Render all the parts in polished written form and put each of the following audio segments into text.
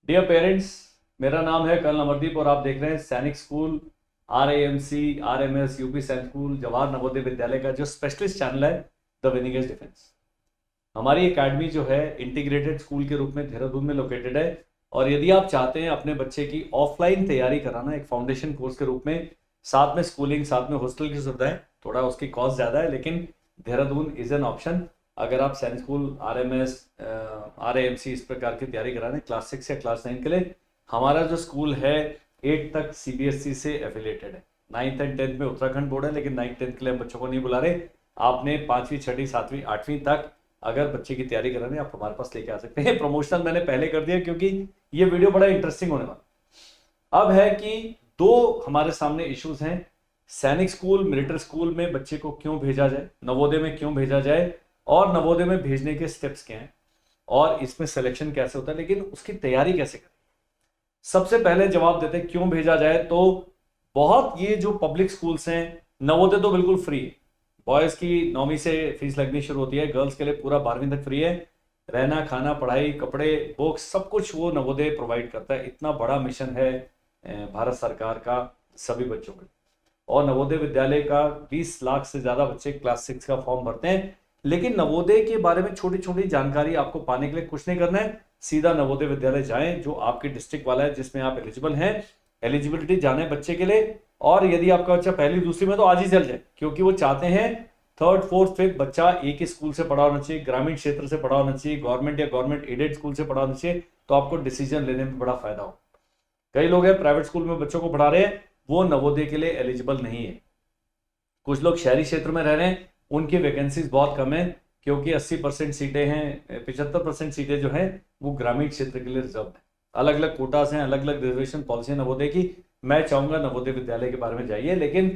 Dear parents, मेरा नाम है कर्नल अमरदीप और आप देख रहे हैं सैनिक स्कूल, RAMC, RMS, यूपी सैनिक स्कूल, जवाहर नवोदय विद्यालय का जो स्पेशलिस्ट चैनल है द विनिंग एज डिफेंस। हमारी एकेडमी जो है इंटीग्रेटेड स्कूल के रूप में देहरादून में लोकेटेड है। और यदि आप चाहते हैं अपने बच्चे की ऑफलाइन तैयारी कराना एक फाउंडेशन कोर्स के रूप में, साथ में स्कूलिंग, साथ में हॉस्टल की सुविधाएं, थोड़ा उसकी कॉस्ट ज़्यादा है लेकिन देहरादून इज एन ऑप्शन। अगर आप सैनिक स्कूल, RMS, RAMC इस प्रकार की तैयारी करा रहे हैं क्लास 6 या क्लास 9 के लिए, हमारा जो स्कूल है 8 तक CBSE से एफिलेटेड है। 9th एंड 10th में उत्तराखंड बोर्ड है लेकिन 9th 10th के लिए हम बच्चों को नहीं बुला रहे। आपने 5वीं 6वीं 7वीं 8वीं तक अगर बच्चे की तैयारी करानी आप हमारे पास लेके आ सकते हैं। प्रमोशनल मैंने पहले कर दिया क्योंकि ये वीडियो बड़ा इंटरेस्टिंग होने वाला। अब है कि दो हमारे सामने इश्यूज हैं। सैनिक स्कूल, मिलिट्री स्कूल में बच्चे को क्यों भेजा जाए, नवोदय में क्यों भेजा जाए और नवोदय में भेजने के स्टेप्स क्या हैं और इसमें सिलेक्शन कैसे होता है, लेकिन उसकी तैयारी कैसे करें। सबसे पहले जवाब देते हैं क्यों भेजा जाए। तो बहुत ये जो पब्लिक स्कूल्स हैं, नवोदय तो बिल्कुल फ्री है। बॉयज की 9वीं से फीस लगनी शुरू होती है, गर्ल्स के लिए पूरा 12वीं तक फ्री है। रहना, खाना, पढ़ाई, कपड़े, बुक्स, सब कुछ वो नवोदय प्रोवाइड करता है। इतना बड़ा मिशन है भारत सरकार का सभी बच्चों के। और नवोदय विद्यालय का 20 लाख से ज्यादा बच्चे क्लास 6 का फॉर्म भरते हैं। लेकिन नवोदय के बारे में छोटी छोटी जानकारी आपको पाने के लिए कुछ नहीं करना है, सीधा नवोदय विद्यालय जाएं जो आपके डिस्ट्रिक्ट वाला है जिसमें आप एलिजिबल हैं। एलिजिबिलिटी जाने बच्चे के लिए, और यदि आपका बच्चा पहली दूसरी में तो आज ही चल जाए, क्योंकि वो चाहते हैं 3rd 4th 5th बच्चा एक ही स्कूल से पढ़ा होना चाहिए, ग्रामीण क्षेत्र से पढ़ा होना चाहिए, गवर्नमेंट या गवर्नमेंट एडेड स्कूल से पढ़ा होना चाहिए, तो आपको डिसीजन लेने में बड़ा फायदा हो। कई लोग हैं प्राइवेट स्कूल में बच्चों को पढ़ा रहे हैं, वो नवोदय के लिए एलिजिबल नहीं है। कुछ लोग शहरी क्षेत्र में रह रहे हैं, उनकी वैकेंसीज बहुत कम है क्योंकि 80% सीटें हैं, 75% सीटें जो हैं वो ग्रामीण क्षेत्र के लिए रिजर्व है। अलग अलग कोटास हैं, अलग अलग रिजर्वेशन पॉलिसी है नवोदय की। मैं चाहूंगा नवोदय विद्यालय के बारे में जाइए। लेकिन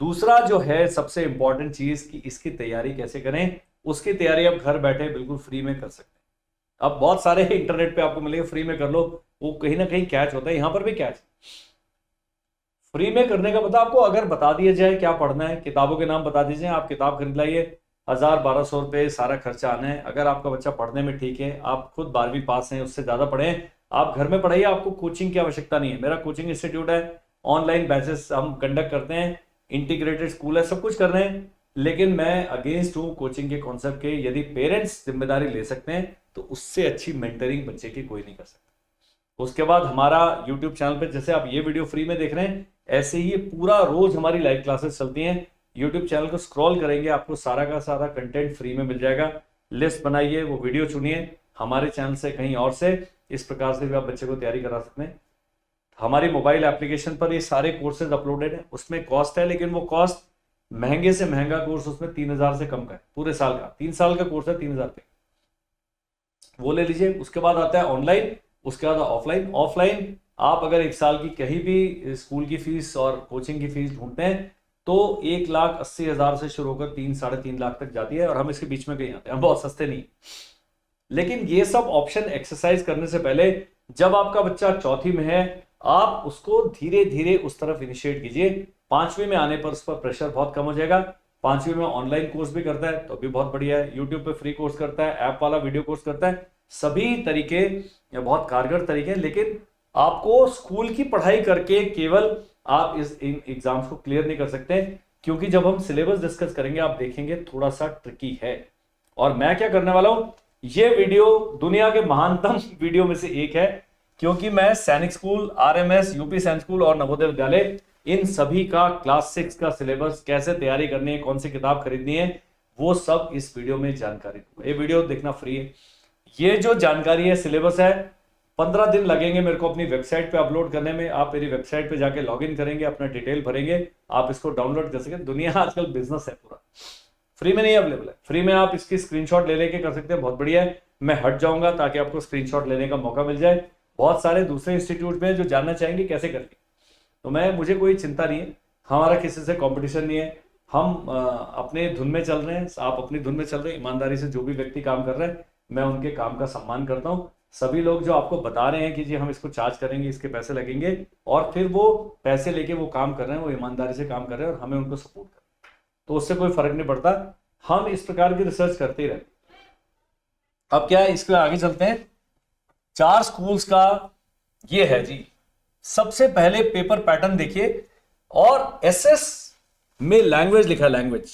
दूसरा जो है सबसे इंपॉर्टेंट चीज कि इसकी तैयारी कैसे करें, उसकी तैयारी आप घर बैठे बिल्कुल फ्री में कर सकते हैं। अब बहुत सारे इंटरनेट पे आपको मिलेगा फ्री में कर लो, वो कहीं ना कहीं कैच होता है, यहां पर भी कैच। फ्री में करने का मतलब आपको अगर बता दिया जाए क्या पढ़ना है, किताबों के नाम बता दीजिए, आप किताब खरीद लाइए, 1000-1200 रुपये सारा खर्चा आना है। अगर आपका बच्चा पढ़ने में ठीक है, आप खुद 12वीं पास हैं, उससे ज्यादा पढ़ें, आप घर में पढ़ाइए, आपको कोचिंग की आवश्यकता नहीं है। मेरा कोचिंग इंस्टीट्यूट है, ऑनलाइन बैचेस हम कंडक्ट करते हैं, इंटीग्रेटेड स्कूल है, सब कुछ कर रहे हैं। लेकिन मैं अगेंस्ट हूँ कोचिंग के कॉन्सेप्ट के। यदि पेरेंट्स जिम्मेदारी ले सकते हैं तो उससे अच्छी मेंटरिंग बच्चे की कोई नहीं कर सकता। उसके बाद हमारा YouTube चैनल पे, जैसे आप ये वीडियो फ्री में देख रहे हैं, ऐसे ही पूरा रोज हमारी लाइव क्लासेस चलती हैं। YouTube चैनल को स्क्रॉल करेंगे, आपको सारा का सारा कंटेंट फ्री में मिल जाएगा। लिस्ट बनाइए, वो वीडियो चुनिए हमारे चैनल से, कहीं और से, इस प्रकार से भी आप बच्चे को तैयारी करा सकते हैं। हमारी मोबाइल एप्लीकेशन पर ये सारे कोर्सेज अपलोडेड है, उसमें कॉस्ट है, लेकिन वो कॉस्ट महंगे से महंगा कोर्स उसमें 3000 से कम का है पूरे साल का। 3 साल का कोर्स है, 3000 रुपये, वो ले लीजिए। उसके बाद आता है ऑनलाइन, उसके बाद ऑफलाइन। ऑफलाइन आप अगर 1 साल की कहीं भी स्कूल की फीस और कोचिंग की फीस ढूंढते हैं तो 1,80,000 से शुरू होकर 3-3.5 लाख तक जाती है, और हम इसके बीच में कहीं आते हैं, हम बहुत सस्ते नहीं। लेकिन ये सब ऑप्शन एक्सरसाइज करने से पहले, जब आपका बच्चा चौथी में है, आप उसको धीरे धीरे उस तरफ इनिशिएट कीजिए। 5वीं में आने पर उस पर प्रेशर बहुत कम हो जाएगा। 5वीं में ऑनलाइन कोर्स भी करता है तो भी बहुत बढ़िया है, यूट्यूब पे फ्री कोर्स करता है, ऐप वाला वीडियो कोर्स करता है, सभी तरीके बहुत कारगर तरीके हैं। लेकिन आपको स्कूल की पढ़ाई करके केवल आप इन एग्जाम्स को क्लियर नहीं कर सकते, क्योंकि जब हम सिलेबस डिस्कस करेंगे आप देखेंगे थोड़ा सा ट्रिकी है। और मैं क्या करने वाला हूं, ये वीडियो दुनिया के महानतम वीडियो में से एक है, क्योंकि मैं सैनिक स्कूल, RMS, यूपी सैनिक स्कूल और नवोदय विद्यालय, इन सभी का क्लास 6 का सिलेबस कैसे तैयारी करनी है, कौन सी किताब खरीदनी है, वो सब इस वीडियो में जानकारी दूंगा। ये वीडियो देखना फ्री है। ये जो जानकारी है, सिलेबस है, 15 दिन लगेंगे मेरे को अपनी वेबसाइट पे अपलोड करने में। आप मेरी वेबसाइट पे जाके लॉगिन करेंगे, अपना डिटेल भरेंगे, आप इसको डाउनलोड कर सकें। दुनिया आजकल बिजनेस है पूरा, फ्री में नहीं अवेलेबल है। फ्री में आप इसकी स्क्रीनशॉट ले लेके कर सकते हैं, बहुत बढ़िया है। मैं हट जाऊंगा ताकि आपको स्क्रीनशॉट लेने का मौका मिल जाए। बहुत सारे दूसरे इंस्टीट्यूट में जो जानना चाहेंगे कैसे करके, तो मुझे कोई चिंता नहीं है, हमारा किसी से कंपटीशन नहीं है। हम अपने धुन में चल रहे हैं, आप अपनी धुन में चल रहे हैं। ईमानदारी से जो भी व्यक्ति काम कर रहे हैं, मैं उनके काम का सम्मान करता हूं। सभी लोग जो आपको बता रहे हैं कि जी हम इसको चार्ज करेंगे, इसके पैसे लगेंगे, और फिर वो पैसे लेके वो काम कर रहे हैं, वो ईमानदारी से काम कर रहे हैं और हमें उनको सपोर्ट कर, तो उससे कोई फर्क नहीं पड़ता। हम इस प्रकार की रिसर्च करते ही रहते। अब क्या है, इसके आगे चलते हैं। 4 स्कूल्स का ये है जी। सबसे पहले पेपर पैटर्न देखिए, और एसएस में लैंग्वेज लिखा है, लैंग्वेज,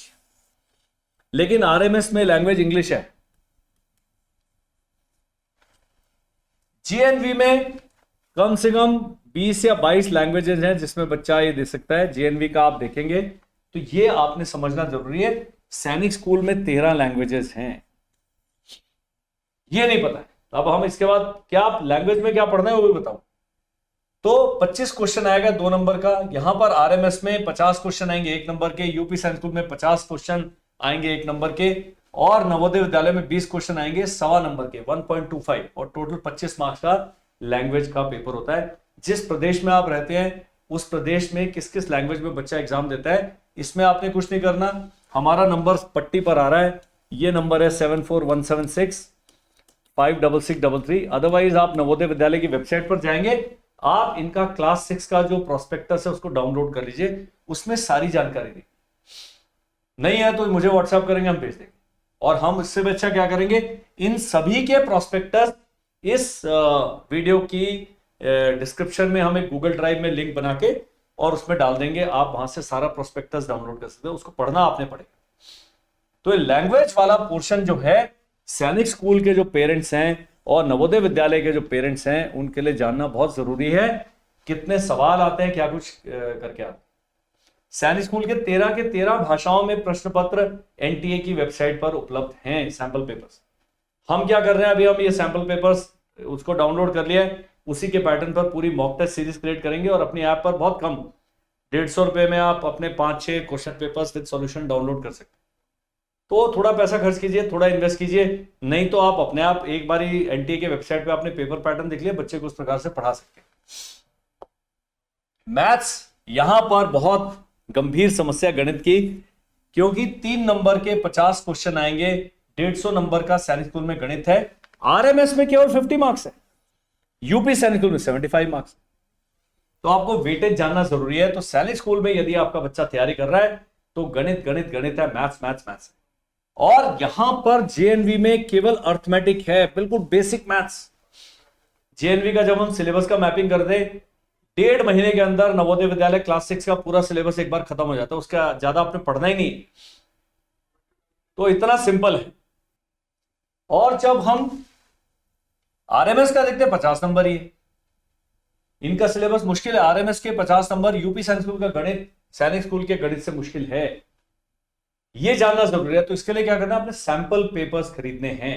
लेकिन आरएमएस में लैंग्वेज इंग्लिश है। जीएनवी में कम से कम 20 या 22 लैंग्वेजेस हैं जिसमें बच्चा ये दे सकता है। जीएनवी का आप देखेंगे तो ये आपने समझना जरूरी है। सैनिक स्कूल में 13 लैंग्वेजेस हैं, ये नहीं पता है। अब हम इसके बाद क्या लैंग्वेज में क्या पढ़ना है वो भी बताओ। तो 25 क्वेश्चन आएगा 2 नंबर का। यहां पर आरएमएस में 50 क्वेश्चन आएंगे 1 नंबर के, यूपी सैनिक स्कूल में 50 क्वेश्चन आएंगे 1 नंबर के, और नवोदय विद्यालय में 20 क्वेश्चन आएंगे 1.25 नंबर के 1.25, और टोटल 25 मार्क्स का लैंग्वेज का पेपर होता है। जिस प्रदेश में आप रहते हैं उस प्रदेश में किस किस लैंग्वेज में बच्चा एग्जाम देता है, इसमें आपने कुछ नहीं करना। हमारा नंबर पट्टी पर आ रहा है, ये नंबर है 74176 56633। अदरवाइज आप नवोदय विद्यालय की वेबसाइट पर जाएंगे, आप इनका क्लास 6 का जो प्रोस्पेक्टस है उसको डाउनलोड कर लीजिए, उसमें सारी जानकारी दी। नहीं है तो मुझे व्हाट्सएप करेंगे, हम भेज देंगे। और हम इससे भी अच्छा क्या करेंगे, इन सभी के प्रोस्पेक्टस इस वीडियो की डिस्क्रिप्शन में हम एक गूगल ड्राइव में लिंक बना के और उसमें डाल देंगे। आप वहां से सारा प्रोस्पेक्टस डाउनलोड कर सकते हो, उसको पढ़ना आपने पड़ेगा। तो लैंग्वेज वाला पोर्शन जो है, सैनिक स्कूल के जो पेरेंट्स हैं और नवोदय विद्यालय के जो पेरेंट्स हैं उनके लिए जानना बहुत जरूरी है। कितने सवाल आते हैं, क्या कुछ करके आते हैं। सैनिक स्कूल के 13 भाषाओं में प्रश्न पत्र एनटीए की वेबसाइट पर उपलब्ध हैं, सैंपल पेपर्स। हम क्या कर रहे हैं, अभी हम ये सैंपल पेपर्स उसको डाउनलोड कर लिया है, उसी के पैटर्न पर पूरी मॉक टेस्ट सीरीज क्रिएट करेंगे और अपनी ऐप पर बहुत कम 150 रुपए में आप अपने 5-6 question papers with solution download कर सकते हैं। तो थोड़ा पैसा खर्च कीजिए, थोड़ा इन्वेस्ट कीजिए, नहीं तो आप अपने आप एक बार एनटीए के वेबसाइट पे आपने पेपर पैटर्न देख लिया, बच्चे को उस प्रकार से पढ़ा सकते हैं। मैथ्स यहां पर बहुत गंभीर समस्या गणित की, क्योंकि 3 नंबर के 50 क्वेश्चन आएंगे, 150 नंबर का सैनिक स्कूल में गणित है। आरएमएस में केवल 50 मार्क्स है, यूपी सैनिक स्कूल में 75 मार्क्स। तो आपको वेटेज जानना जरूरी है। तो सैनिक स्कूल में यदि आपका बच्चा तैयारी कर रहा है तो गणित गणित गणित है, मैथ्स मैथ्स मैथ्स। और यहां पर जेएनवी में केवल अर्थमेटिक है, बिल्कुल बेसिक मैथ्स। जेएनवी का जब हम सिलेबस का मैपिंग कर दे, 1.5 महीने के अंदर नवोदय विद्यालय क्लास 6 का पूरा सिलेबस एक बार खत्म हो जाता है, उसका ज्यादा आपने पढ़ना ही नहीं। तो इतना सिंपल है। और जब हम आरएमएस का देखते हैं 50 नंबर ही है, इनका सिलेबस मुश्किल है। आरएमएस के 50 नंबर, यूपी सैनिक स्कूल का गणित सैनिक स्कूल के गणित से मुश्किल है, ये जानना जरूरी है। तो इसके लिए क्या करना है, आपने सैंपल पेपर्स खरीदने हैं।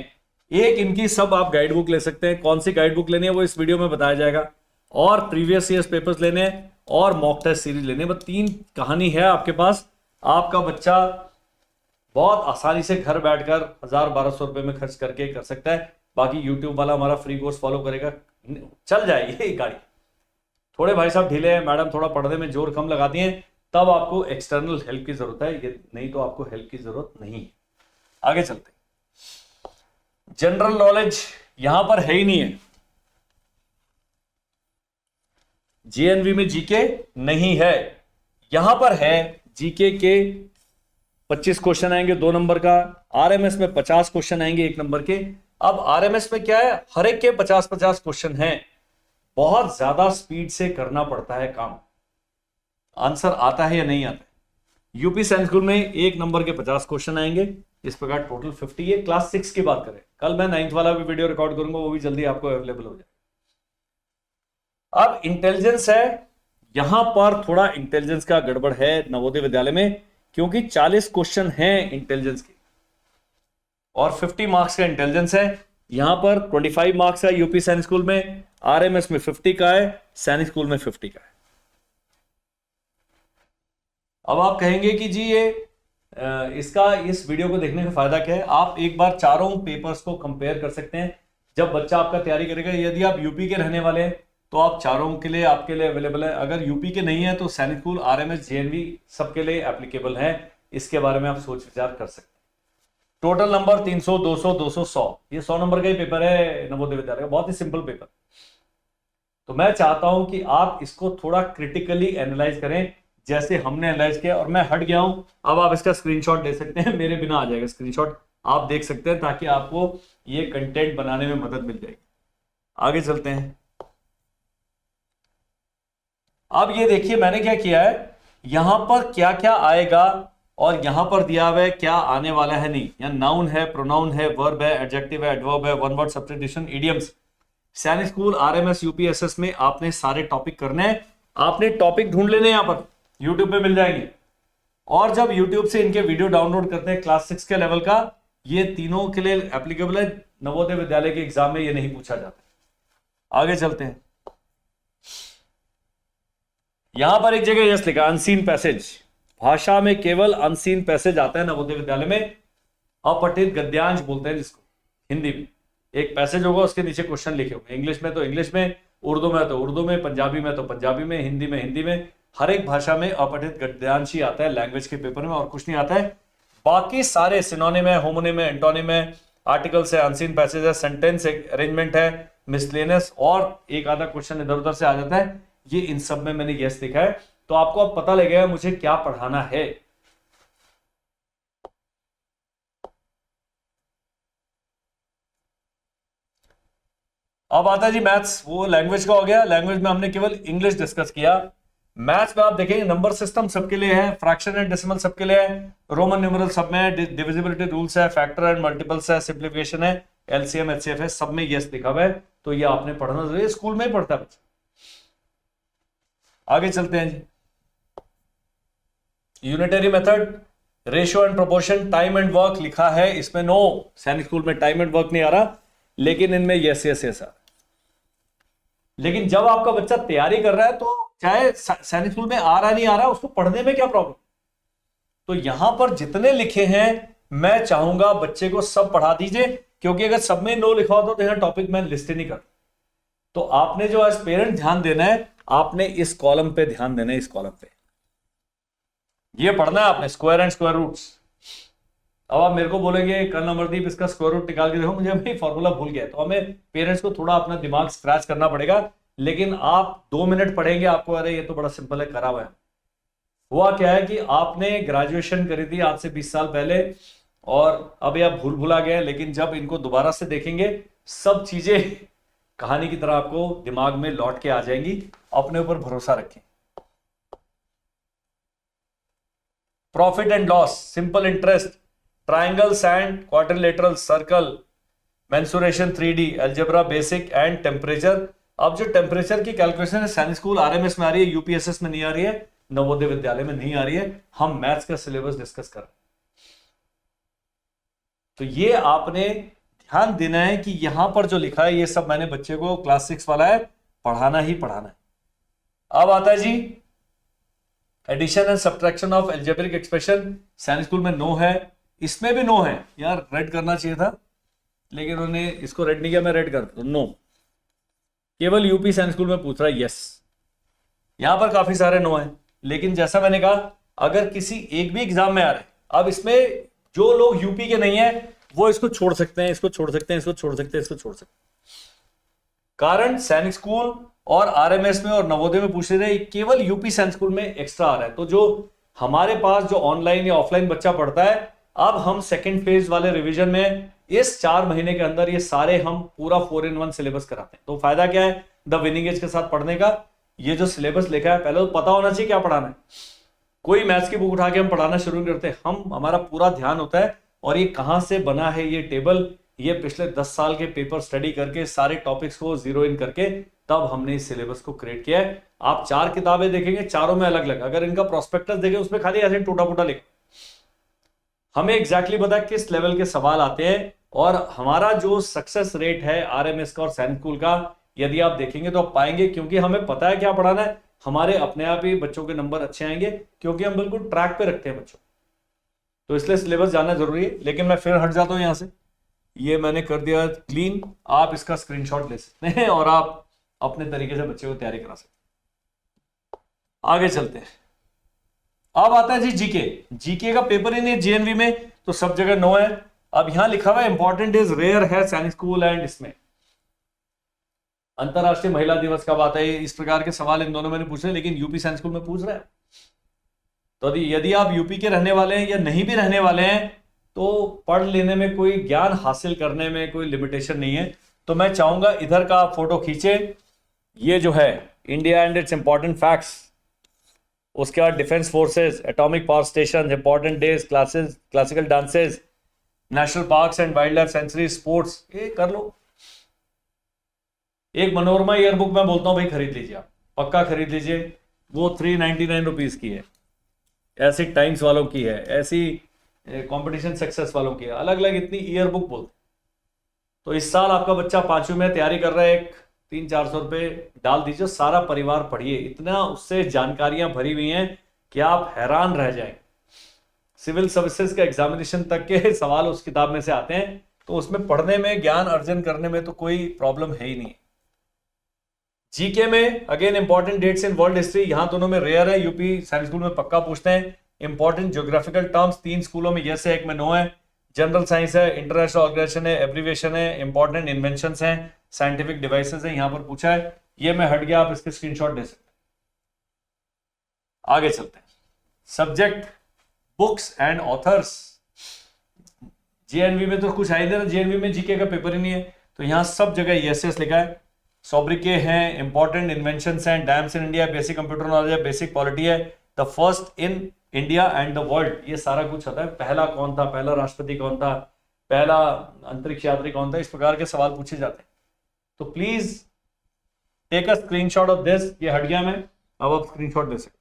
एक इनकी सब आप गाइड बुक ले सकते हैं, कौन सी गाइड बुक लेनी है वो इस वीडियो में बताया जाएगा, और प्रीवियस ईयर्स पेपर्स लेने हैं और मॉक टेस्ट सीरीज लेने। बस 3 कहानी है आपके पास। आपका बच्चा बहुत आसानी से घर बैठकर 1000-1200 रुपए में खर्च करके कर सकता है। बाकी यूट्यूब वाला हमारा फ्री कोर्स फॉलो करेगा, चल जाएगी ये गाड़ी। थोड़े भाई साहब ढीले हैं, मैडम थोड़ा पढ़ने में जोर कम लगाती हैं, तब आपको एक्सटर्नल हेल्प की जरूरत है, ये नहीं तो आपको हेल्प की जरूरत नहीं है। आगे चलते। जनरल नॉलेज यहां पर है ही नहीं है, जेएनवी में जीके नहीं है, यहां पर है। जीके के 25 क्वेश्चन आएंगे 2 नंबर का, आरएमएस में 50 क्वेश्चन आएंगे 1 नंबर के। अब आरएमएस में क्या है, हर एक के 50-50 क्वेश्चन हैं, बहुत ज्यादा स्पीड से करना पड़ता है काम, आंसर आता है या नहीं आता है। यूपी सैनिक स्कूल में 1 नंबर के 50 क्वेश्चन आएंगे, इस प्रकार टोटल 50 है। क्लास 6 की बात करें, कल मैं 9th वाला भी वीडियो रिकॉर्ड करूंगा, वो भी जल्दी आपको अवेलेबल हो जाए। अब इंटेलिजेंस है, यहां पर थोड़ा इंटेलिजेंस का गड़बड़ है नवोदय विद्यालय में, क्योंकि 40 क्वेश्चन हैं इंटेलिजेंस के और 50 मार्क्स का इंटेलिजेंस है। यहां पर 25 मार्क्स है यूपी सैनिक स्कूल में, आरएमएस में 50 का है, सैनिक स्कूल में 50 का है। अब आप कहेंगे कि जी ये इसका इस वीडियो को देखने का फायदा क्या है। आप एक बार चारों पेपर्स को कंपेयर कर सकते हैं जब बच्चा आपका तैयारी करेगा। यदि आप यूपी के रहने वाले हैं तो आप चारों के लिए आपके लिए अवेलेबल है, अगर यूपी के नहीं है तो सैनिक स्कूल, आरएमएस, जेएनवी सबके लिए एप्लीकेबल है। इसके बारे में आप सोच विचार कर सकते हैं। टोटल नंबर 300, 200, 200, 100, ये 100 नंबर का ही पेपर है नवोदय विद्यालय का, बहुत ही सिंपल पेपर। तो मैं चाहता हूं कि आप इसको थोड़ा क्रिटिकली एनालाइज करें, जैसे हमने एनालाइज किया। और मैं हट गया हूं, अब आप इसका स्क्रीनशॉट ले सकते हैं, मेरे बिना आ जाएगा स्क्रीनशॉट, आप देख सकते हैं, ताकि आपको ये कंटेंट बनाने में मदद मिल जाएगी। आगे चलते हैं। अब ये देखिए मैंने क्या किया है, यहां पर क्या क्या आएगा और यहां पर दिया हुआ है क्या आने वाला है नहीं। यहाँ नाउन है, प्रोनाउन है, वर्ब है, एडजेक्टिव है, एडवर्ब है, वन वर्ड सब्स्टिट्यूशन, इडियम्स। सैनिक स्कूल आरएमएस यूपीएसएस में आपने सारे टॉपिक करने हैं। आपने टॉपिक ढूंढ लेने यहां पर यूट्यूब पे मिल जाएंगे, और जब यूट्यूब से इनके वीडियो डाउनलोड करते हैं क्लास 6 के लेवल का, ये तीनों के लिए एप्लीकेबल है। नवोदय विद्यालय के एग्जाम में ये नहीं पूछा जाता। आगे चलते हैं। यहां पर एक जगह यस लिखा, अनसीन पैसेज। भाषा में केवल अनसीन पैसेज आता है नवोदय विद्यालय में। अपठित गद्यांश बोलते हैं जिसको हिंदी में। एक पैसेज होगा, उसके नीचे क्वेश्चन लिखे होंगे, इंग्लिश में तो इंग्लिश में, उर्दू में तो उर्दू में, पंजाबी में तो पंजाबी में, हिंदी में हिंदी में। हर एक भाषा में अपठित गद्यांश ही आता है लैंग्वेज के पेपर में, और कुछ नहीं आता है। बाकी सारे सिनोनिम है, होमोनिम है, एंटोनिम है, आर्टिकल्स है, अनसीन पैसेज है, सेंटेंस अरेंजमेंट है, मिसलेनियस, और एक आधा क्वेश्चन इधर उधर से आ जाता है। ये इन सब में मैंने यस लिखा है, तो आपको अब पता लगेगा मुझे क्या पढ़ाना है। अब आता है जी मैथ्स। वो लैंग्वेज का हो गया, लैंग्वेज में हमने केवल इंग्लिश डिस्कस किया। मैथ्स में आप देखेंगे नंबर सिस्टम सबके लिए है, फ्रैक्शन एंड डेसिमल सबके लिए है, रोमन न्यूमेरल सब में है, डिविजिबिलिटी रूल्स है, फैक्टर एंड मल्टीपल्स है, सिंप्लीफिकेशन है, एलसीएम एचसीएफ है, सब में यस लिखा हुआ है। तो ये आपने पढ़ना जरूरी है, स्कूल में ही पढ़ता है बच्चा। आगे चलते हैं जी। Unitary method, ratio and proportion, time and work लिखा है इसमें नो। सैनिक स्कूल में टाइम एंड वर्क नहीं आ रहा, लेकिन इनमें यस यस यस आ। लेकिन जब आपका बच्चा तैयारी कर रहा है, तो चाहे सैनिक स्कूल में आ रहा नहीं आ रहा, उसको पढ़ने में क्या प्रॉब्लम। तो यहां पर जितने लिखे हैं मैं चाहूंगा बच्चे को सब पढ़ा दीजिए, क्योंकि अगर सब में नो लिखा होता तो यहां टॉपिक मैं लिस्ट ही नहीं करता। तो आपने जो एज पेरेंट ध्यान देना है, आपने इस कॉलम पे ध्यान देना है, इस कॉलम पे ये पढ़ना है आपने, स्क्वायर एंड स्क्वायर रूट्स। अब आप मेरे को बोलेंगे कल अमरदीप इसका स्क्वायर रूट निकाल के देखो, मुझे भाई फॉर्मूला भूल गया। तो हमें पेरेंट्स को थोड़ा अपना दिमाग स्क्रैच करना पड़ेगा, लेकिन आप 2 मिनट पढ़ेंगे, आपको अरे ये तो बड़ा सिंपल है, करा हुआ है। हुआ क्या है कि आपने ग्रेजुएशन करी थी आज से 20 साल पहले, और अब ये आप भूल भुला गए, लेकिन जब इनको दोबारा से देखेंगे सब चीजें कहानी की तरह आपको दिमाग में लौट के आ जाएंगी। अपने ऊपर भरोसा रखें। Profit and loss, simple interest, triangle, sand, quadrilateral, circle, mensuration, 3D, algebra basic and temperature. अब जो टेम्परेचर की कैलकुलेशन है सैनिक स्कूल आरएमएस में आ रही है, यूपीएसएस में नहीं आ रही है, नवोदय विद्यालय में नहीं आ रही है। हम मैथ्स का सिलेबस डिस्कस कर रहे हैं। तो ये आपने ध्यान देना है कि यहां पर जो लिखा है ये सब मैंने बच्चे को क्लास 6 वाला है, पढ़ाना ही पढ़ाना है। अब आता है जी addition and subtraction of algebraic expression. सैनिक स्कूल में नो है, इसमें भी नो है। यार रेड करना चाहिए था, लेकिन उन्होंने इसको रेड नहीं किया, मैं रेड कर दूं। नो, केवल यूपी सैनिक स्कूल में पूछ रहा है यस। यहां पर काफी सारे नो है, लेकिन जैसा मैंने कहा अगर किसी एक भी एग्जाम में आ रहे हैं, अब इसमें जो लोग यूपी के नहीं है वो इसको छोड़ सकते हैं, इसको छोड़ सकते हैं, इसको छोड़ सकते हैं, इसको छोड़ सकते हैं। कारण सैनिक स्कूल और आरएमएस में और नवोदय में पूछ रहे, केवल यूपी सैनिक स्कूल में एक्स्ट्रा आ रहा है। तो जो हमारे पास जो ऑनलाइन या ऑफलाइन बच्चा पढ़ता है, अब हम सेकेंड फेज वाले रिवीजन में इस 4 महीने के अंदर ये सारे हम पूरा 4-in-1 सिलेबस कराते हैं। तो फायदा क्या है द विनिंग एज के साथ पढ़ने का, ये जो सिलेबस लिखा है पहले तो पता होना चाहिए क्या पढ़ाना है। कोई मैथ्स की बुक उठा के हम पढ़ाना शुरू करते हैं, हमारा पूरा ध्यान होता है और ये कहां से बना है ये टेबल, ये पिछले 10 साल के पेपर स्टडी करके सारे टॉपिक्स को जीरो इन करके तब हमने इस सिलेबस को क्रिएट किया है। आप 4 किताबें देखेंगे, चारों में अलग अलग, अगर इनका प्रोस्पेक्टस देखें उसमें खाली ऐसे टूटा फूटा लिखा, हमें एग्जैक्टली पता है किस लेवल के सवाल आते हैं। और हमारा जो सक्सेस रेट है आरएमएस का और सैनिक स्कूल का, यदि आप देखेंगे तो आप पाएंगे, क्योंकि हमें पता है क्या पढ़ाना है, हमारे अपने आप ही बच्चों के नंबर अच्छे आएंगे, क्योंकि हम बिल्कुल ट्रैक पे रखते हैं बच्चों। तो इसलिए सिलेबस जानना जरूरी है। लेकिन मैं फिर हट जाता हूं यहां से, ये मैंने कर दिया क्लीन, आप इसका स्क्रीनशॉट ले सकते हैं और आप अपने तरीके से बच्चे को तैयारी करा सकते हैं। आगे चलते हैं। अब आता है जी जीके। जीके का पेपर ही नहीं जेएनवी में, तो सब जगह नो है। अब यहां लिखा हुआ है इंपॉर्टेंट इज रेयर है सैनिक स्कूल एंड इसमें अंतरराष्ट्रीय महिला दिवस कब आता है, इस प्रकार के सवाल इन दोनों में पूछे, लेकिन यूपी सैनिक स्कूल में पूछ रहा है। तो यदि आप यूपी के रहने वाले हैं या नहीं भी रहने वाले हैं, तो पढ़ लेने में कोई ज्ञान हासिल करने में कोई लिमिटेशन नहीं है। तो मैं चाहूंगा इधर का आप फोटो खींचे। ये जो है India and it's important facts, उसके बाद defence forces, atomic power station, important days, classes, classical dances, national parks and wild life sanctuary, sports, ये कर लो। एक मनोरमा ईयरबुक मैं बोलता हूं भाई खरीद लीजिए, आप पक्का खरीद लीजिए। वो 399 रुपीज की है, ऐसी टाइम्स वालों की है, ऐसी कंपटीशन सक्सेस वालों की है, अलग अलग इतनी ईयरबुक बोलते। तो इस साल आपका बच्चा 5वीं में तैयारी कर रहा है, एक 300-400 रुपए डाल दीजिए, सारा परिवार पढ़िए, इतना उससे जानकारियां भरी हुई हैं कि आप हैरान रह जाएं। सिविल सर्विसेज का एग्जामिनेशन तक के सवाल उस किताब में से आते हैं, तो उसमें पढ़ने में, ज्ञान अर्जन करने में तो कोई प्रॉब्लम है ही नहीं। जीके में again important dates in world history, यहां दोनों में रेयर है, यूपी साइंस स्कूल में पक्का पूछते हैं। इंपॉर्टेंट ज्योग्राफिकल टर्म्स 3 स्कूलों में यस है, एक में नो है। जनरल साइंस है, इंटरनेशनल ऑर्गेनाइजेशन है, एब्रीविएशन है, इंपॉर्टेंट इन्वेंशंस हैं, साइंटिफिक डिवाइसेस हैं, यहां पर पूछा है। ये मैं हट गया, आप इसके स्क्रीनशॉट ले सकते हैं। आगे चलते हैं। Subject, books and authors. JNV में तो कुछ आई ना, जेएनवी में जीके का पेपर ही नहीं है, तो यहां सब जगह यस लिखा है। सोब्रिके हैं, इंपॉर्टेंट इन्वेंशंस हैं, dams in India, basic computer knowledge है, बेसिक पॉलिटी है, the first in India and the world, ये सारा कुछ आता है। पहला कौन था, पहला राष्ट्रपति कौन था, पहला अंतरिक्ष यात्री कौन था, इस प्रकार के सवाल पूछे जाते हैं। तो please take a screenshot of this. ये हट गया मैं, अब आप स्क्रीनशॉट ले सकते।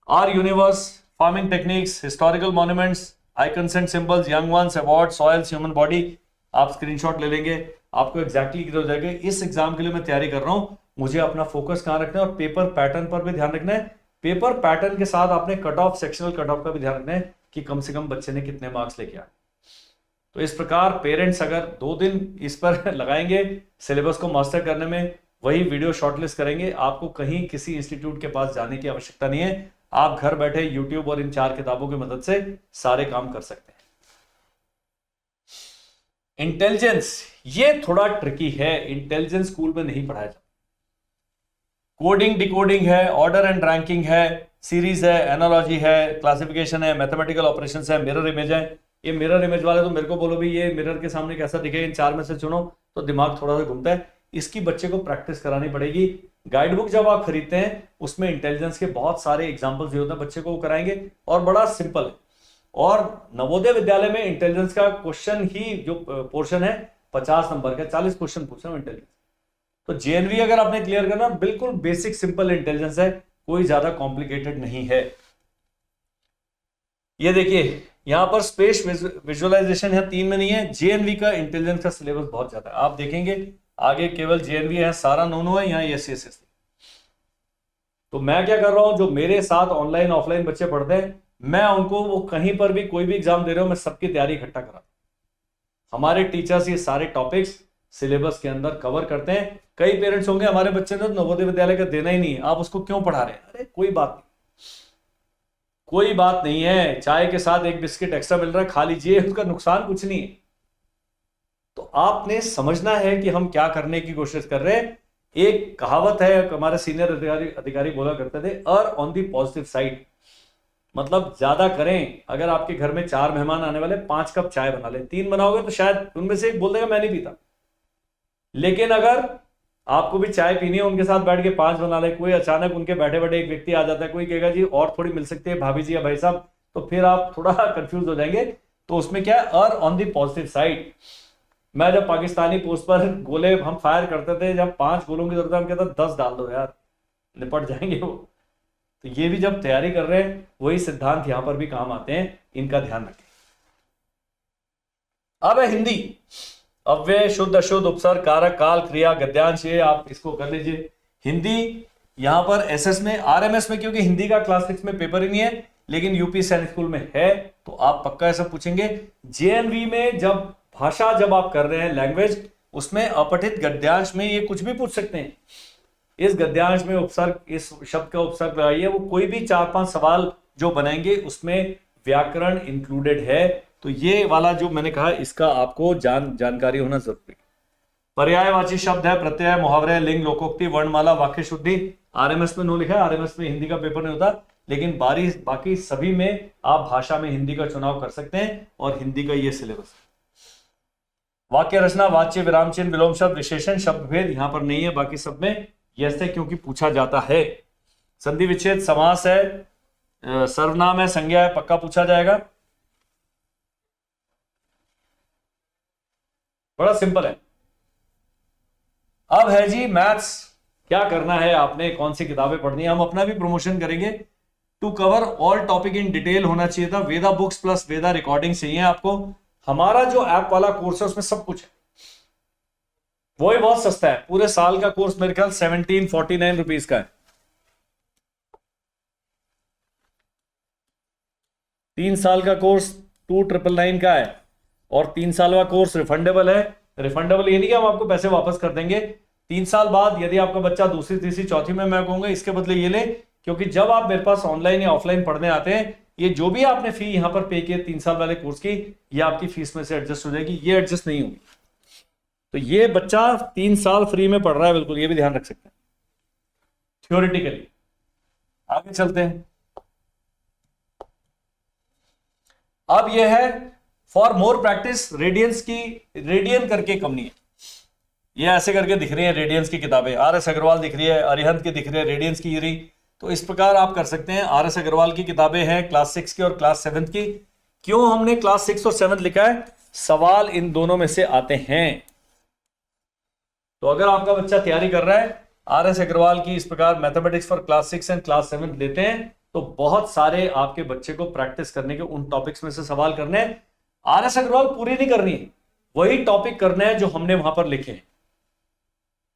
Our universe, farming techniques, historical monuments, icons and symbols, young ones, award, soils, human body, आप स्क्रीनशॉट ले लेंगे, आपको एग्जैक्टली क्लियर हो जाएगा। इस एग्जाम के लिए मैं तैयारी कर रहा हूं, मुझे अपना फोकस कहां रखना है, और पेपर पैटर्न पर भी ध्यान रखना है। पेपर पैटर्न के साथ आपने cut off, sectional cut off का भी ध्यान रखना है कि कम से कम बच्चे ने कितने मार्क्स लेके आए। तो इस प्रकार पेरेंट्स अगर 2 दिन इस पर लगाएंगे सिलेबस को मास्टर करने में, वही वीडियो शॉर्टलिस्ट करेंगे, आपको कहीं किसी इंस्टीट्यूट के पास जाने की आवश्यकता नहीं है। आप घर बैठे यूट्यूब और इन 4 किताबों की मदद से सारे काम कर सकते हैं। इंटेलिजेंस, ये थोड़ा ट्रिकी है, इंटेलिजेंस स्कूल में नहीं पढ़ाया जाता। कोडिंग, डिकोडिंग है, ऑर्डर एंड रैंकिंग है, सीरीज है, एनालॉजी है, क्लासिफिकेशन है, मैथमेटिकल ऑपरेशंस है, मिरर इमेज है। ये मिरर इमेज वाले तो मेरे को बोलो भी ये मिरर के सामने कैसा दिखेगा, इन 4 में से चुनो, तो दिमाग थोड़ा सा घूमता है। इसकी बच्चे को प्रैक्टिस करानी पड़ेगी। गाइड बुक जब आप खरीदते हैं उसमें इंटेलिजेंस के बहुत सारे एग्जाम्पल्स होते हैं, बच्चे को कराएंगे, और बड़ा सिंपल है। और नवोदय विद्यालय में इंटेलिजेंस का क्वेश्चन ही जो पोर्शन है 50 नंबर का, 40 क्वेश्चन पूछ रहा हूं इंटेलिजेंस। तो जेएनवी अगर आपने क्लियर करना, बिल्कुल बेसिक सिंपल इंटेलिजेंस है, कोई ज्यादा कॉम्प्लिकेटेड नहीं है। ये देखिए यहां पर स्पेस विजुअलाइजेशन है, 3 में नहीं है। जेएनवी का इंटेलिजेंस का सिलेबस बहुत ज्यादा है, आप देखेंगे आगे केवल जेएनवी है, सारा नोनो है, यहाँ एससीएससी। तो मैं क्या कर रहा हूं, जो मेरे साथ ऑनलाइन ऑफलाइन बच्चे पढ़ते हैं, मैं उनको, वो कहीं पर भी कोई भी एग्जाम दे रहे हो, मैं सबकी तैयारी इकट्ठा करा। हमारे टीचर्स ये सारे टॉपिक्स सिलेबस के अंदर कवर करते हैं। कई पेरेंट्स होंगे हमारे बच्चे ने तो नवोदय विद्यालय का देना ही नहीं है, आप उसको क्यों पढ़ा रहे हैं? अरे कोई बात नहीं, कोई बात नहीं है, चाय के साथ एक बिस्किट एक्स्ट्रा मिल रहा है, खा लीजिए, उसका नुकसान कुछ नहीं है। तो आपने समझना है कि हम क्या करने की कोशिश कर रहे हैं। एक कहावत है, हमारे सीनियर अधिकारी बोला करते थे, अर्र ऑन दी पॉजिटिव साइड, मतलब ज्यादा करें। अगर आपके घर में 4 मेहमान आने वाले, 5 कप चाय बना ले, 3 बनाओगे तो शायद उनमें से एक बोल देगा मैं नहीं पीता। लेकिन अगर आपको भी चाय पीनी है, उनके साथ बैठ के 5 बना ले, कोई अचानक उनके बैठे बैठे एक व्यक्ति आ जाता है, कोई कहेगा जी और थोड़ी मिल सकती है भाभी जी या भाई साहब, तो फिर आप थोड़ा कंफ्यूज हो जाएंगे। तो उसमें क्या है, अर्र ऑन दी पॉजिटिव साइड। मैं जब पाकिस्तानी पोस्ट पर गोले हम फायर करते थे, जब 5 गोलों की जरूरत है, हम कहते 10 डाल दो यार, निपट जाएंगे वो। तो ये भी जब तैयारी कर रहे हैं, वही सिद्धांत यहां पर भी काम आते हैं, इनका ध्यान रखें। अब है हिंदी, अव्यय, शुद्ध अशुद्ध, उपसर्ग, कारक, काल, क्रिया, गद्यांश, ये आप इसको कर लीजिए। हिंदी यहां पर एसएस में, आरएमएस में क्योंकि हिंदी का क्लास 6 में पेपर ही नहीं है, लेकिन यूपी सैनिक स्कूल में है, तो आप पक्का ऐसा पूछेंगे। जेएनवी में जब भाषा जब आप कर रहे हैं लैंग्वेज, उसमें अपठित गद्यांश में ये कुछ भी पूछ सकते हैं। इस गद्यांश में उपसर्ग, इस शब्द का उपसर्ग लगाइए, वो कोई भी 4-5 सवाल जो बनाएंगे उसमें व्याकरण इंक्लूडेड है। तो ये वाला जो मैंने कहा, इसका आपको जानकारी होना जरूरी है। पर्यायवाची शब्द है, प्रत्यय, मुहावरे, लिंग, लोकोक्ति, वर्णमाला, वाक्य शुद्धि। आरएमएस में नो लिखा है, आरएमएस में हिंदी का पेपर नहीं होता, लेकिन बाकी सभी में आप भाषा में हिंदी का चुनाव कर सकते हैं, और हिंदी का ये सिलेबस है। वाक्य रचना, वाच्य, विराम चिन्ह, विलोम शब्द, विशेषण, शब्द भेद यहां पर नहीं है, बाकी सब में यस है क्योंकि पूछा जाता है। संधि विच्छेद, समास है, सर्वनाम है, संज्ञा है, पक्का पूछा जाएगा। बड़ा सिंपल है। अब है जी मैथ्स। क्या करना है आपने, कौन सी किताबें पढ़नी है, हम अपना भी प्रमोशन करेंगे। To cover all topic in detail होना चाहिए था, Veda books plus Veda recording चाहिए आपको। हमारा जो ऐप वाला कोर्स है उसमें सब कुछ है, वो ही बहुत सस्ता है। पूरे साल का कोर्स मेरे ख्याल 1749 रुपीज का है। 3 साल का कोर्स 2999 का है, और 3 साल का कोर्स रिफंडेबल है। रिफंडेबल ये नहीं कि हम आपको पैसे वापस कर देंगे। 3 साल बाद यदि आपका बच्चा दूसरी तीसरी चौथी में, मैं कहूंगा इसके बदले ये ले, क्योंकि जब आप मेरे पास ऑनलाइन या ऑफलाइन पढ़ने आते हैं, ये जो भी आपने फी यहां पर पे की 3 साल वाले कोर्स की, ये आपकी फीस में से एडजस्ट हो जाएगी, ये एडजस्ट नहीं होगी। तो ये बच्चा 3 साल फ्री में पढ़ रहा है, बिल्कुल, ये भी ध्यान रख सकते हैं थ्योरेटिकली। आगे चलते हैं। अब ये है फॉर मोर प्रैक्टिस रेडियंस की, रेडियन करके कंपनी है, ये ऐसे करके दिख रही है रेडियंस की किताबें। RS अग्रवाल दिख रही है, अरिहंत की दिख रही है, रेडियंस की यूरी। तो इस प्रकार आप कर सकते हैं। RS अग्रवाल की किताबें हैं क्लास 6 की और क्लास 7 की। क्यों हमने क्लास 6 और 7 लिखा है, सवाल इन दोनों में से आते हैं। तो अगर आपका बच्चा तैयारी कर रहा है, RS अग्रवाल की इस प्रकार mathematics for class 6 and class 7 लेते हैं, तो बहुत सारे आपके बच्चे को प्रैक्टिस करने के उन टॉपिक्स में से सवाल करने हैं। RS अग्रवाल पूरी नहीं करनी है, वही टॉपिक करने हैं जो हमने वहां पर लिखे हैं।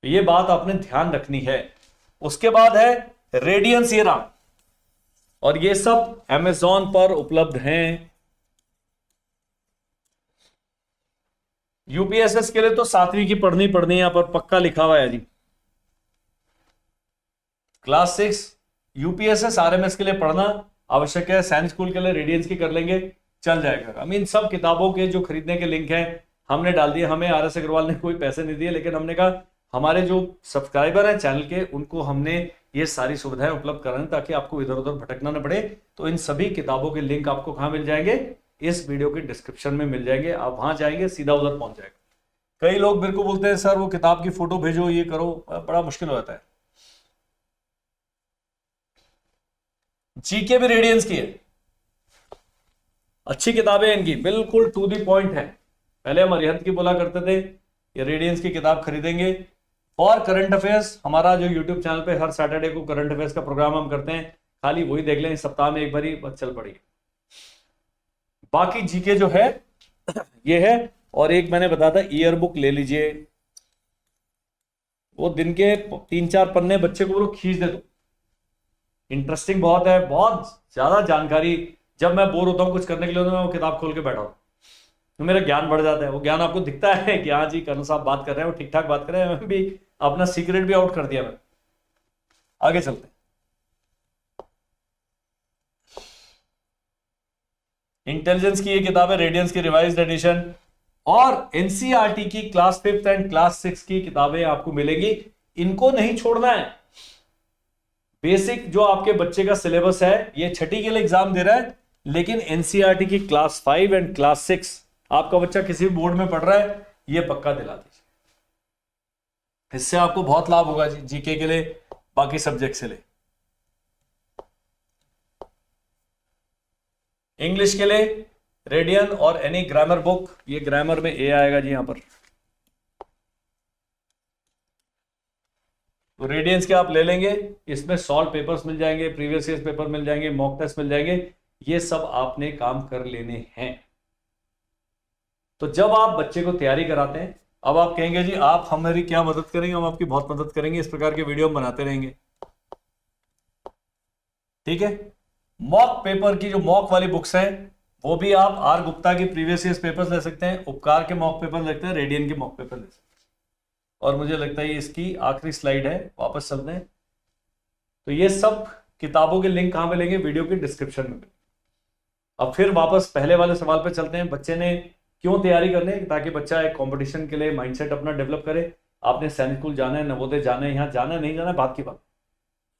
ये बात आपने ध्यान रखनी है। उसके बाद है रेडियंस ये रहा, और ये सब Amazon पर उपलब्ध हैं। यूपीएसएस के लिए तो 7वीं की पढ़नी यहां पर पक्का लिखा हुआ है जी। क्लास 6 यूपीएसएस आरएमएस के लिए पढ़ना आवश्यक है। सैनिक स्कूल के लिए रेडियंस की कर लेंगे, चल जाएगा। हम इन सब किताबों के जो खरीदने के लिंक हैं हमने डाल दिए। हमें RS अग्रवाल ने कोई पैसे नहीं दिए, लेकिन हमने कहा हमारे जो सब्सक्राइबर हैं चैनल के, उनको हमने ये सारी सुविधाएं उपलब्ध करानी ताकि आपको इधर उधर भटकना न पड़े। तो इन सभी किताबों के लिंक आपको कहां मिल जाएंगे, इस वीडियो के डिस्क्रिप्शन में मिल जाएंगे। आप वहां जाएंगे, सीधा उधर पहुंच जाएगा। कई लोग मेरे को बोलते हैं सर वो किताब की फोटो भेजो, ये करो, बड़ा मुश्किल हो जाता है। जीके भी रेडियंस की है, अच्छी किताबें इनकी, बिल्कुल टू दी पॉइंट है। पहले हम अरिहंत की बोला करते थे, ये रेडियंस की किताब खरीदेंगे। और करंट अफेयर्स, हमारा जो यूट्यूब चैनल पे हर सैटरडे को करंट अफेयर्स का प्रोग्राम हम करते हैं, खाली वही देख लें, सप्ताह में एक बार ही बस चल पड़ी। बाकी जीके जो है ये है। और एक मैंने बताया था ईयर बुक ले लीजिए, वो दिन के 3-4 पन्ने बच्चे को वो खींच दे दो, इंटरेस्टिंग बहुत है, बहुत ज्यादा जानकारी। जब मैं बोर होता हूं कुछ करने के लिए तो मैं वो किताब खोल के बैठा हूं, तो मेरा ज्ञान बढ़ जाता है। वो ज्ञान आपको दिखता है कि हाँ जी कर्नल साहब बात कर रहे हैं, वो ठीक ठाक बात कर रहे हैं। मैं भी अपना सीक्रेट भी आउट कर दिया मैं। आगे चलते हैं। इंटेलिजेंस की ये किताब है, रेडियंस की रिवाइज्ड एडिशन। और एनसीईआरटी की क्लास 5 एंड क्लास 6 की किताबें आपको मिलेगी, इनको नहीं छोड़ना है। बेसिक जो आपके बच्चे का सिलेबस है, ये 6ठी के लिए एग्जाम दे रहा है, लेकिन एनसीईआरटी की क्लास 5 एंड क्लास 6 आपका बच्चा किसी भी बोर्ड में पढ़ रहा है, ये पक्का दिला दीजिए। इससे आपको बहुत लाभ होगा जीके के लिए, बाकी सब्जेक्ट से ले। इंग्लिश के लिए रेडियन और एनी ग्रामर बुक, ये ग्रामर में ए आएगा जी यहां पर। तो रेडियंस के आप ले लेंगे, इसमें सॉल्व पेपर्स मिल जाएंगे, प्रीवियस ईयर पेपर मिल जाएंगे, मॉक टेस्ट मिल जाएंगे, ये सब आपने काम कर लेने हैं। तो जब आप बच्चे को तैयारी कराते हैं, अब आप कहेंगे जी आप हमारी क्या मदद करेंगे, हम आपकी बहुत मदद करेंगे। इस प्रकार के वीडियो हम बनाते रहेंगे, ठीक है। मॉक पेपर की जो मॉक वाली बुक्स हैं, वो भी आप आर गुप्ता की प्रीवियस ईयर पेपर्स ले सकते हैं, उपकार के मॉक पेपर लगते हैं, रेडियन के मॉक पेपर ले सकते हैं। और मुझे लगता है इसकी आखिरी स्लाइड है, वापस चलते हैं। तो ये सब किताबों के लिंक कहां मिलेंगे, वीडियो के डिस्क्रिप्शन में। अब फिर वापस पहले वाले सवाल पे चलते हैं, बच्चे ने क्यों तैयारी करनी है, ताकि बच्चा एक कंपटीशन के लिए माइंडसेट अपना डेवलप करे। आपने सैनिक स्कूल जाना है, नवोदय जाना है, यहाँ जाना है नहीं जाना है बात की बात।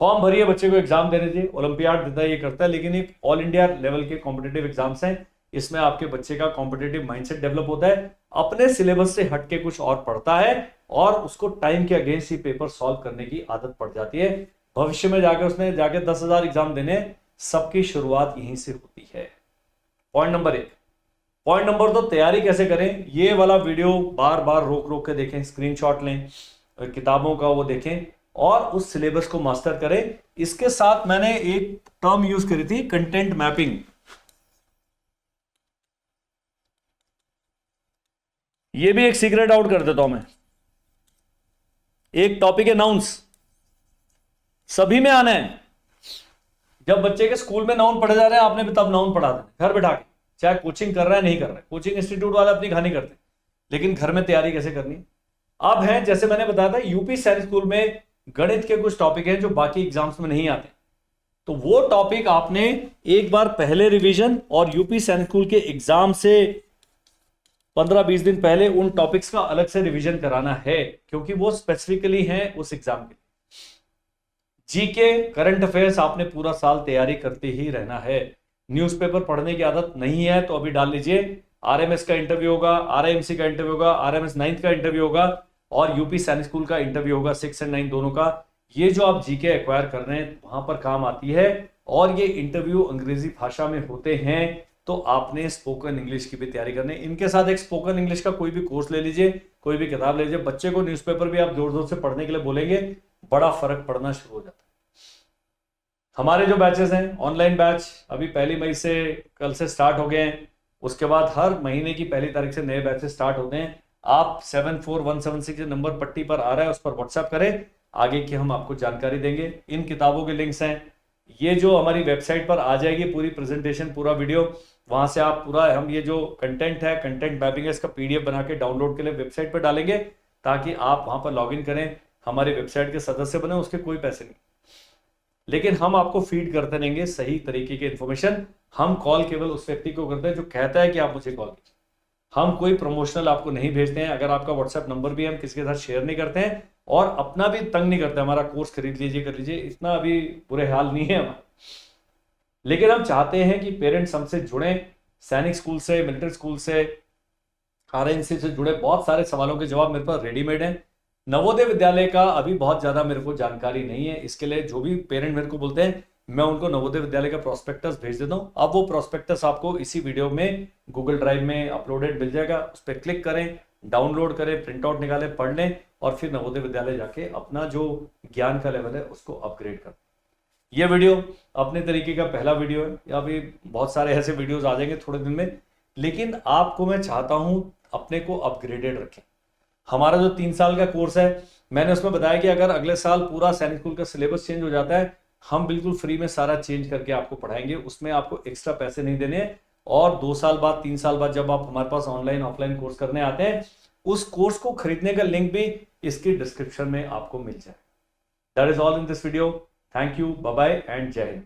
फॉर्म भरिए, बच्चे को एग्जाम देने दीजिए, ओलंपियाड देता है, ये करता है, लेकिन एक ऑल इंडिया लेवल के कॉम्पिटेटिव एग्जाम्स हैं, इसमें आपके बच्चे का कॉम्पिटिटिव माइंडसेट डेवलप होता है, अपने सिलेबस से हटके कुछ और पढ़ता है और उसको टाइम के अगेंस्ट ही पेपर सॉल्व करने की आदत पड़ जाती है। भविष्य में जाके उसने जाके 10,000 एग्जाम देने, सबकी शुरुआत यहीं से होती है। Point number 1। पॉइंट नंबर 2, तैयारी कैसे करें। ये वाला वीडियो बार बार रोक रोक के देखें, स्क्रीनशॉट लें, किताबों का वो देखें और उस सिलेबस को मास्टर करें। इसके साथ मैंने एक टर्म यूज करी थी, कंटेंट मैपिंग। ये भी एक सीक्रेट आउट कर देता हूं मैं। एक टॉपिक है नाउन्स, सभी में आना है। जब बच्चे के स्कूल में नाउन पढ़े जा रहे हैं, आपने भी तब नाउन पढ़ा देना घर बैठा के, चाहे कोचिंग कर रहा है नहीं कर रहा है। कोचिंग इंस्टीट्यूट वाले अपनी कहानी करते हैं, लेकिन घर में तैयारी कैसे करनी। अब है, जैसे मैंने बताया था, यूपी सैनिक स्कूल में गणित के कुछ टॉपिक हैं जो बाकी एग्जाम्स में नहीं आते, तो वो टॉपिक आपने एक बार पहले रिवीजन और यूपी सैनिक स्कूल के एग्जाम से 15-20 दिन पहले उन टॉपिक्स का अलग से रिवीजन कराना है, क्योंकि वो स्पेसिफिकली हैं उस एग्जाम के लिए। जीके, करंट अफेयर्स आपने पूरा साल तैयारी करते ही रहना है। न्यूज़पेपर पढ़ने की आदत नहीं है तो अभी डाल लीजिए। आरएमएस का इंटरव्यू होगा, आरआईएमसी का इंटरव्यू होगा, आरएमएस 9th का इंटरव्यू होगा और यूपी सैनिक स्कूल का इंटरव्यू होगा 6 और 9 दोनों का। ये जो आप जीके एक्वायर कर रहे हैं वहां पर काम आती है, और ये इंटरव्यू अंग्रेजी भाषा में होते हैं, तो आपने स्पोकन इंग्लिश की भी तैयारी करनी है। इनके साथ एक स्पोकन इंग्लिश का कोई भी कोर्स ले लीजिए, कोई भी किताब ले लीजिए। बच्चे को न्यूज़पेपर भी आप जोर जोर से पढ़ने के लिए बोलेंगे, बड़ा फर्क पड़ना शुरू हो जाता है। हमारे जो बैचेस हैं, ऑनलाइन बैच अभी 1 मई से कल से स्टार्ट हो गए हैं। उसके बाद हर महीने की 1 तारीख से नए बैचेस स्टार्ट होते हैं। आप 74176 जो नंबर पट्टी पर आ रहा है उस पर व्हाट्सएप करें, आगे की हम आपको जानकारी देंगे। इन किताबों के लिंक्स हैं, ये जो हमारी वेबसाइट पर आ जाएगी पूरी प्रेजेंटेशन, पूरा वीडियो, वहां से आप पूरा, हम ये जो कंटेंट है, कंटेंट मैपिंग है, इसका पीडीएफ बना के डाउनलोड के लिए वेबसाइट पर डालेंगे, ताकि आप वहां पर लॉग इन करें, हमारी वेबसाइट के सदस्य बने। उसके कोई पैसे नहीं, लेकिन हम आपको फीड करते रहेंगे सही तरीके की इंफॉर्मेशन। हम कॉल केवल उस व्यक्ति को करते हैं जो कहता है कि आप मुझे कॉल कीजिए। हम कोई प्रमोशनल आपको नहीं भेजते हैं। अगर आपका व्हाट्सएप नंबर भी हम किसी के साथ शेयर नहीं करते हैं और अपना भी तंग नहीं करते, हमारा कोर्स खरीद लीजिए, कर लीजिए, इतना अभी बुरे हाल नहीं है हमारा। लेकिन हम चाहते हैं कि पेरेंट्स हमसे जुड़े। सैनिक स्कूल से, मिलिट्री स्कूल से, आरएनसी से जुड़े बहुत सारे सवालों के जवाब मेरे पास रेडीमेड हैं। नवोदय विद्यालय का अभी बहुत ज्यादा मेरे को जानकारी नहीं है, इसके लिए जो भी पेरेंट मेरे को बोलते हैं, मैं उनको नवोदय विद्यालय का प्रोस्पेक्टस भेज देता हूं। अब वो प्रोस्पेक्टस आपको इसी वीडियो में गूगल ड्राइव में अपलोडेड मिल जाएगा, उस पर क्लिक करें, डाउनलोड करें, प्रिंट आउट निकालें, पढ़ लें और फिर नवोदय विद्यालय जाके अपना जो ज्ञान का लेवल है उसको अपग्रेड करें। ये वीडियो अपने तरीके का पहला वीडियो है, या भी बहुत सारे ऐसे वीडियोज आ जाएंगे थोड़े दिन में, लेकिन आपको मैं चाहता हूं अपने को अपग्रेडेड रखें। हमारा जो 3 साल का कोर्स है, मैंने उसमें बताया कि अगर अगले साल पूरा सैनिक स्कूल का सिलेबस चेंज हो जाता है, हम बिल्कुल फ्री में सारा चेंज करके आपको पढ़ाएंगे। उसमें आपको एक्स्ट्रा पैसे नहीं देने, और 2 साल बाद, 3 साल बाद जब आप हमारे पास ऑनलाइन ऑफलाइन कोर्स करने आते हैं, उस कोर्स को खरीदने का लिंक भी इसकी डिस्क्रिप्शन में आपको मिल जाए। That is all in this video. Thank you, bye bye and Jai Hind.